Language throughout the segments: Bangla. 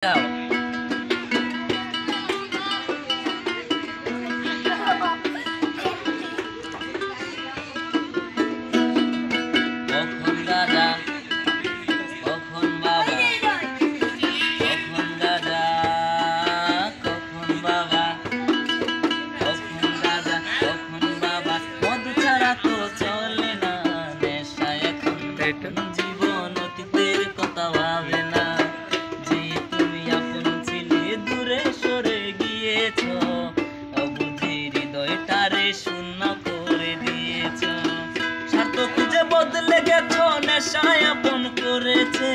জীবন অতীতের কথা ভাবে না যে তুমি আপন ছিলে দূরে সরে গিয়েছ, অবুঝে হৃদয়টারে শূন্য করে দিয়েছ। স্বার্থ খুঁজে বদলে গেছ, নেশায় আপন করেছে,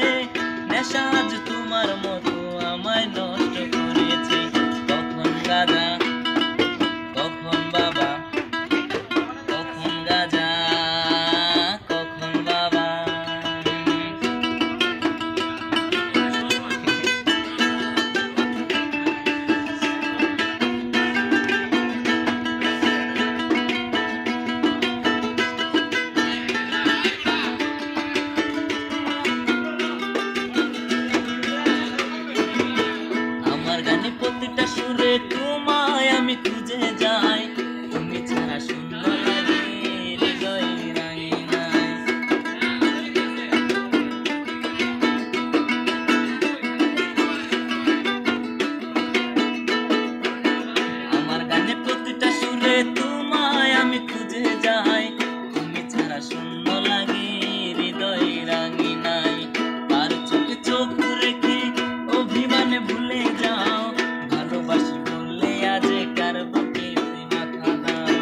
নেশা আজ তোমার মতো আমায় নষ্ট করেছে। কখন গাঁজা, কখন বাবা, কখন গাঁজা, কখন বাবা। আমার গানে প্রতিটা সুরে তোমায় আমি খুঁজে যাই, তুমি ছাড়া শূন্য লাগে হৃদয় রাঙে নাই। আমার গানে প্রতিটা সুরে তোমায় আমি খুঁজে যাই, তুমি ছাড়া শূন্য লাগে হৃদয় রাঙে নাই। আর চোখে চোখ রেখে অভিমানে ভুলে যাও, ভালোবাসি বললে আজ কার বুকে মাথা দাও।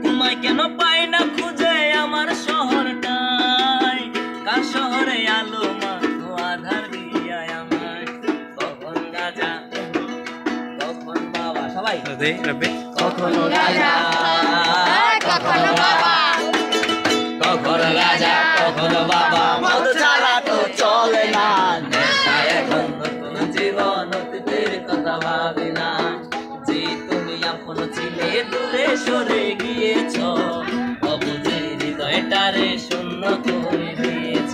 তোমায় কেন পাই না খুঁজে আমার শহরটায়, কার শহরে আলো মাখো আধার দিয়া আমায়। কখন গাঁজা, কখন বাবা, সবাই কখনো গাঁজা, কখনো বাবা, কখনো গাঁজা, কখনো বাবা। মদ ছাড়া তো চলে না, নেশায় এখন নতুন জীবন অতীতের কথা ভাবি না। যে তুমি আপন ছিলে দূরে সরে গিয়েছ, অবুঝে হৃদয়টারে শূন্য করে দিয়েছ।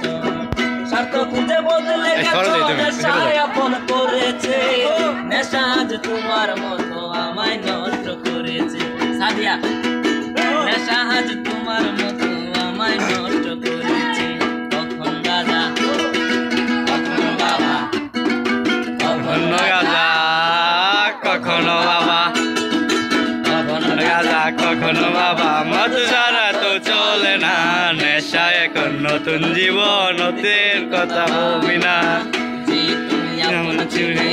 স্বার্থ খুঁজে বদলে গেছ, নেশায় আপন করেছে, নেশা আজ তোমার মতো আমায় নষ্ট করেছে। সাদিয়া, নেশা আজ তোমার মতো আমায় নষ্ট করেছে। কখন গাঁজা, কখন বাবা, কখনো গাঁজা, কখনো বাবা, কখনো গাঁজা কখনো বাবা। মদ ছাড়া তো চলে না, নেশা এখন নতুন জীবন অতীতের কথা ভাবি না। যে তুমি আপন ছিলে